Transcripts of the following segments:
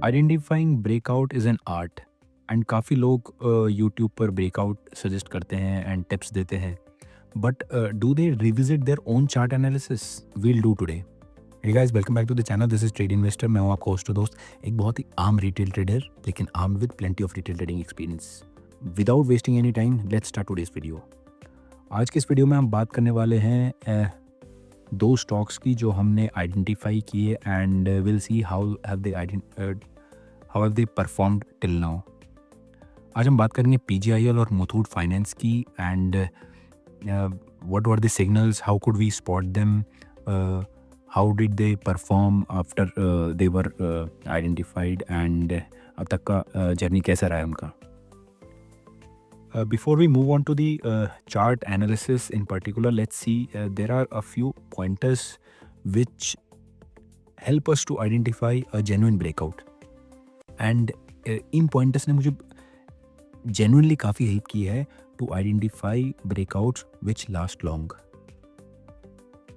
Identifying breakout is an art and काफ़ी लोग YouTube पर ब्रेकआउट सजेस्ट करते हैं एंड टिप्स देते हैं but do they revisit their own chart analysis we'll do today. Hey guys, welcome back to the channel. This is trade investor. मैं हूं आपका होस्ट दोस्त, एक बहुत ही आम रिटेल ट्रेडर लेकिन armed with plenty of retail trading experience. Without wasting any time, let's start today's video. आज के इस वीडियो में हम बात करने वाले हैं दो स्टॉक्स की जो हमने आइडेंटिफाई किए and will see how have they performed till now. आज हम बात करेंगे पीजीआईएल और मुथूट फाइनेंस की and what were the signals, how could we spot them, how did they perform after they were identified and अब तक का जर्नी कैसा रहा है उनका। Before we move on to the chart analysis in particular, let's see, there are a few pointers which help us to identify a genuine breakout. And in pointers ने मुझे genuinely काफ़ी हेल्प की है to identify breakouts which last long.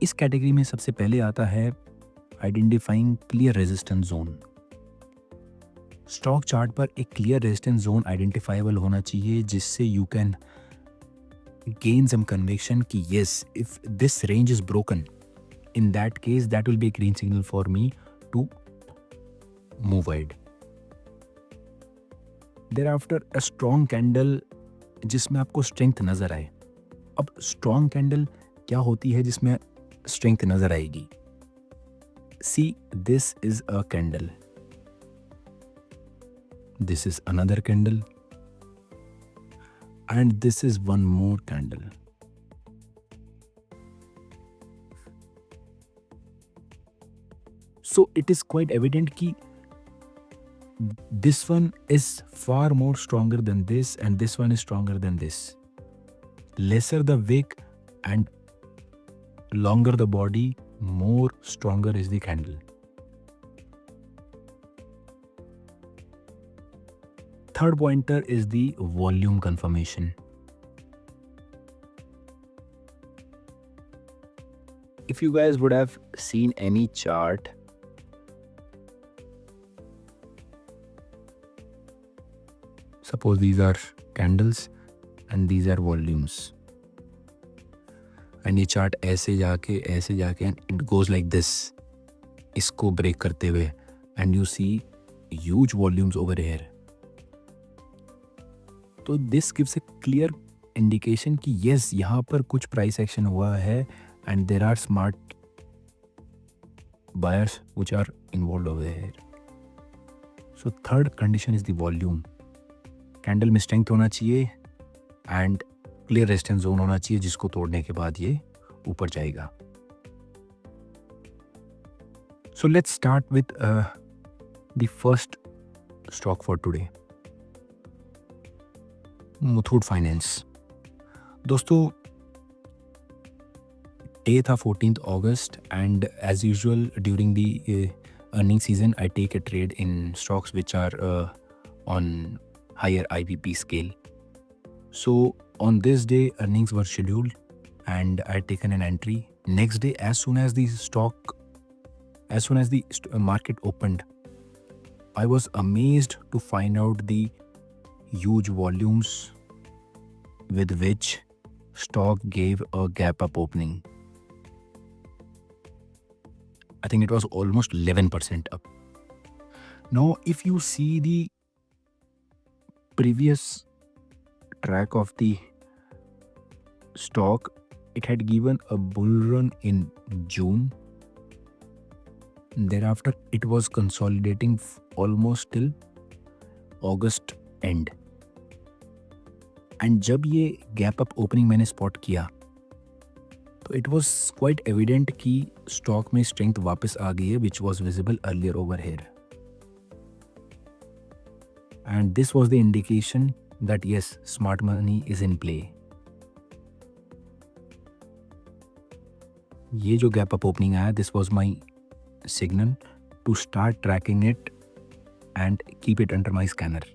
इस category में सबसे पहले आता है identifying clear resistance zone. Stock chart पर एक क्लियर रेजिस्टेंस जोन आइडेंटिफाइबल होना चाहिए जिससे you can gain some conviction कि yes, if this range is broken, in that case that will be green signal for me to move ahead. There after a strong candle जिसमें आपको strength नजर आए। अब strong candle क्या होती है जिसमें स्ट्रेंथ नजर आएगी? See, this is a candle, this is another candle, and this is one more candle. So it is quite evident कि this one is far more stronger than this and this one is stronger than this. Lesser the wick and longer the body, more stronger is the candle. Third pointer is the volume confirmation. If you guys would have seen any chart, suppose these are candles and these are volumes, and ये chart ऐसे जाके and it goes like this, इसको break करते हुए, and you see huge volumes over here. तो this gives a clear indication कि yes, यहाँ पर कुछ प्राइस एक्शन हुआ है and there are smart buyers which are involved over here. So third condition is the volume. Candle में strength होना चाहिए एंड क्लियर रेजिस्टेंस जोन होना चाहिए जिसको तोड़ने के बाद ये ऊपर जाएगा। So let's start with the first stock for today, Muthoot finance. दोस्तों, डे था 14th August and as usual during the earning season I take a trade in stocks which are on higher IVP scale. So on this day earnings were scheduled and I had taken an entry. Next day, as soon as the market opened, I was amazed to find out the huge volumes with which stock gave a gap up opening. I think it was almost 11% up. Now, if you see the previous track of the stock, it had given a bull run in June. Thereafter, it was consolidating almost till August end. And जब ये gap up opening मैंने spot किया तो it was quite evident कि stock में strength वापस आ गई है which was visible earlier over here, and this was the indication that yes, smart money is in play. ये जो गैप अप ओपनिंग आया, this was my signal to start tracking it and keep it under my scanner.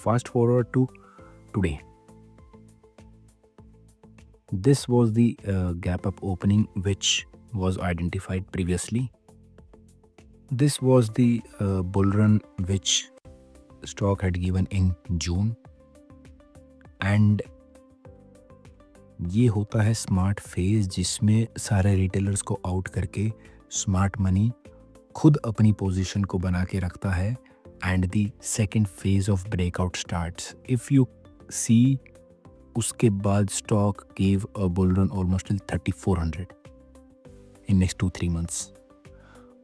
Fast forward to today. This was the gap up opening which was identified previously. This was the bull run which stock had given in June, and ये होता है smart phase जिसमें सारे retailers को out करके smart money खुद अपनी position को बना के रखता है, and the second phase of breakout starts. If you see, उसके बाद stock gave a bull run almost till 3400 in next 2-3 months.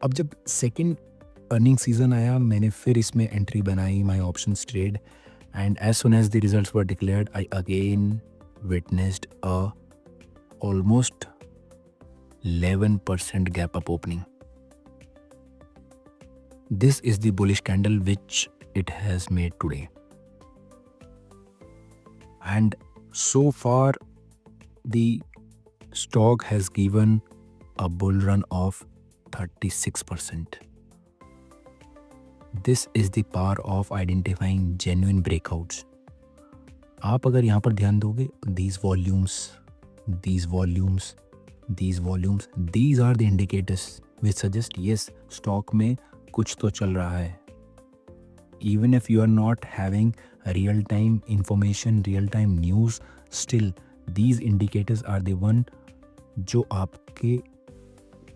अब जब सेकंड अर्निंग सीजन आया, मैंने फिर इसमें एंट्री बनाई, my options trade, and as soon as the results were declared, I again witnessed a almost 11% gap up opening. This is the bullish candle which it has made today. And so far the stock has given a bull run of 36%. This is the power of identifying genuine breakouts. आप अगर यहाँ पर ध्यान दोगे, these volumes, these are the indicators which suggest yes, stock में कुछ तो चल रहा है. Even if you are not having real time information, real time news, still these indicators are the one जो आपके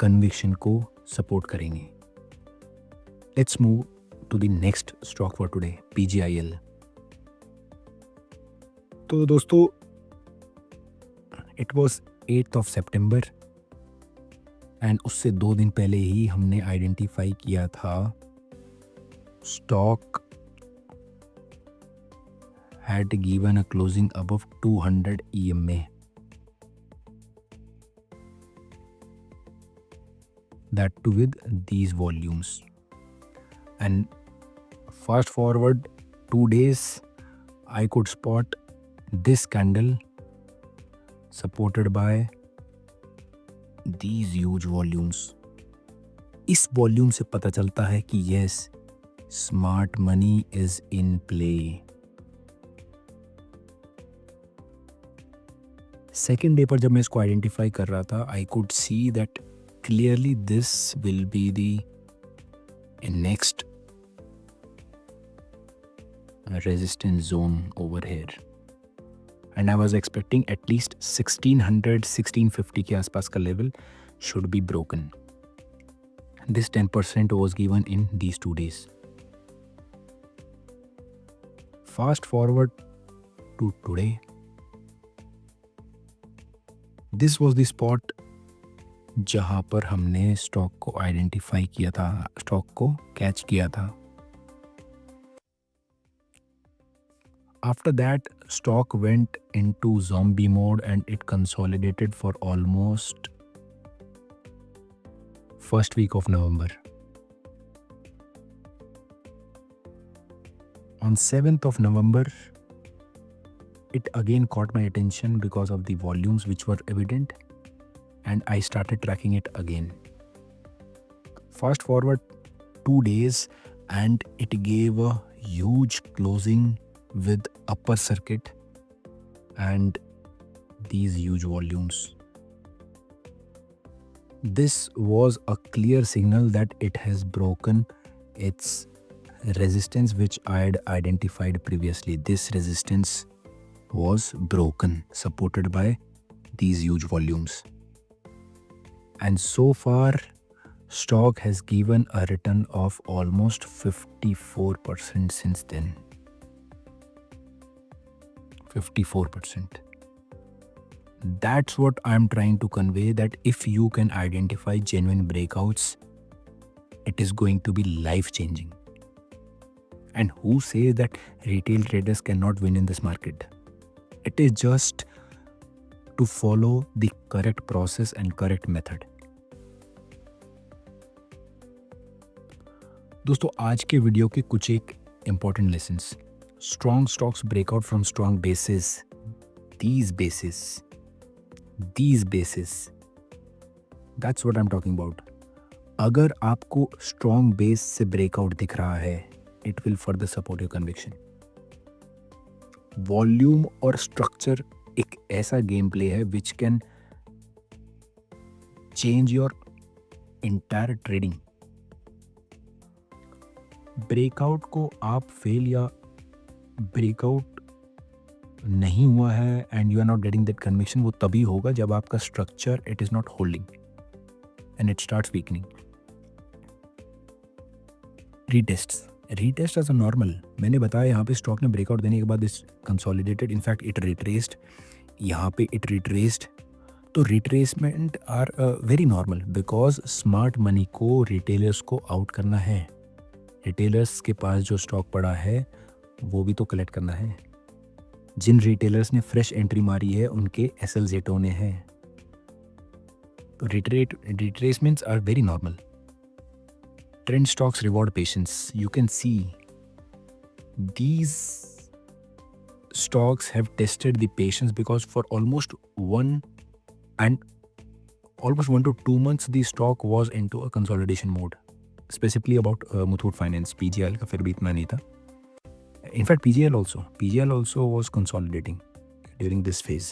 conviction को support करेंगे. Let's move to the next stock for today, PGIL. तो दोस्तों, it was 8th of September, and उससे 2 दिन पहले ही हमने आइडेंटिफाई किया था stock had given a closing above 200 EMA. That too with these volumes. And fast forward 2 days, I could spot this candle supported by these huge volumes. इस volume से पता चलता है कि yes, smart money is in play. Second day पर जब मैं इसको आइडेंटिफाई कर रहा था, I could see that clearly this will be the next resistance zone over here. And I was expecting at least 1600-1650 के आसपास का level should be broken. This 10% was given in these 2 days. Fast forward to today. This was the spot जहाँ पर हमने stock को identify किया था, stock को कैच किया था. After that, stock went into zombie mode and it consolidated for almost first week of November. On 7th of November, it again caught my attention because of the volumes which were evident, and I started tracking it again. Fast forward 2 days and it gave a huge closing with upper circuit and these huge volumes. This was a clear signal that it has broken its resistance which I had identified previously. This resistance was broken, supported by these huge volumes. And so far, stock has given a return of almost 54% since then. 54%. That's what I'm trying to convey, that if you can identify genuine breakouts, it is going to be life-changing. And who says that retail traders cannot win in this market? It is just to follow the correct process and correct method. दोस्तों, आज के video के कुछ एक important lessons. Strong stocks break out from strong bases. These bases. That's what I'm talking about. अगर आपको strong base से breakout दिख रहा है, it will further support your conviction. Volume और structure एक ऐसा गेम प्ले है which can change your entire trading. Breakout को आप फेल या ब्रेकआउट नहीं हुआ है and you are not getting that conviction, वो तभी होगा जब आपका structure it is not holding and it starts weakening. Retest as a normal, मैंने बताया यहाँ पे स्टॉक ने ब्रेकआउट देने के बाद इस कंसोलिडेटेड, इनफैक्ट इट रिट्रेस्ड, यहाँ पे इट रिट्रेस्ड. तो retracement are very normal because smart money को रिटेलर्स को आउट करना है. रिटेलर्स के पास जो स्टॉक पड़ा है वो भी तो कलेक्ट करना है. जिन रिटेलर्स ने फ्रेश एंट्री मारी है उनके एसएल जेटो ने है. तो retracements are very normal. Trend stocks reward patience. You can see these stocks have tested the patience because for almost 1 to 2 months the stock was into a consolidation mode. Specifically about Muthoot Finance, PGL का फिर भी इतना नहीं था. In fact, PGL also was consolidating during this phase.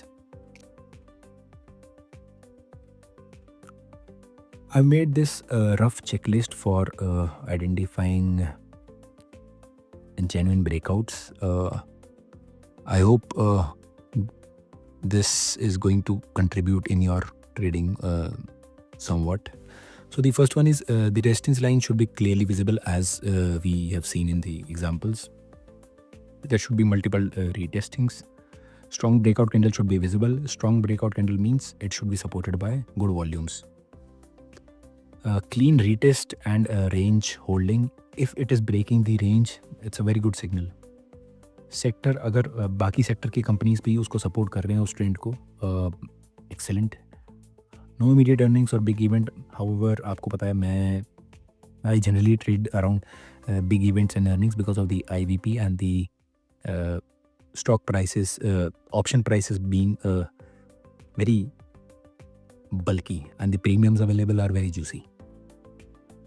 I made this rough checklist for identifying genuine breakouts. I hope this is going to contribute in your trading somewhat. So the first one is the resistance line should be clearly visible as we have seen in the examples. There should be multiple retestings. Strong breakout candle should be visible. Strong breakout candle means it should be supported by good volumes. Clean retest and range holding. If it is breaking the range, it's a very good signal. Sector अगर बाकी sector की companies भी उसको support कर रहे हैं उस trend को, एक्सेलेंट. नो इमीडिएट अर्निंग्स और बिग इवेंट. हाउएवर आपको पता है I generally trade around big events and earnings because of the IVP and the stock prices, option prices being very bulky and the premiums available are very juicy.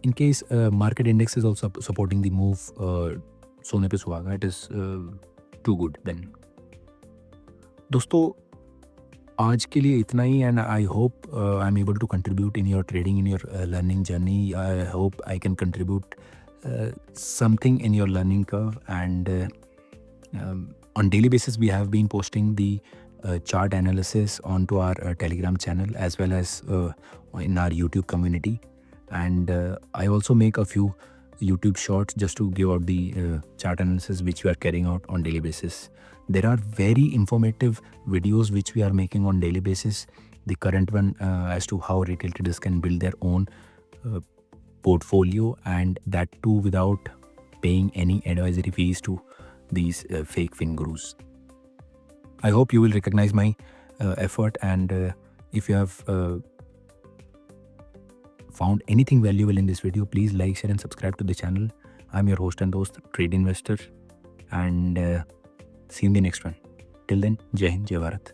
In case market index is also supporting the move, सोने पे सुहागा, it is too good then. दोस्तों आज के लिए इतना ही and I hope I'm able to contribute in your trading, in your learning journey. I hope I can contribute something in your learning curve, and on daily basis we have been posting the chart analysis onto our Telegram channel as well as in our YouTube community, and I also make a few YouTube shorts just to give out the chart analysis which we are carrying out on daily basis. There are very informative videos which we are making on daily basis. The current one as to how retail traders can build their own portfolio, and that too without paying any advisory fees to these fake fin gurus. I hope you will recognize my effort, and if you have found anything valuable in this video, please like, share and subscribe to the channel. I'm your host and host, Trade Investor, and see you in the next one. Till then, Jai Hind, Jai Bharat.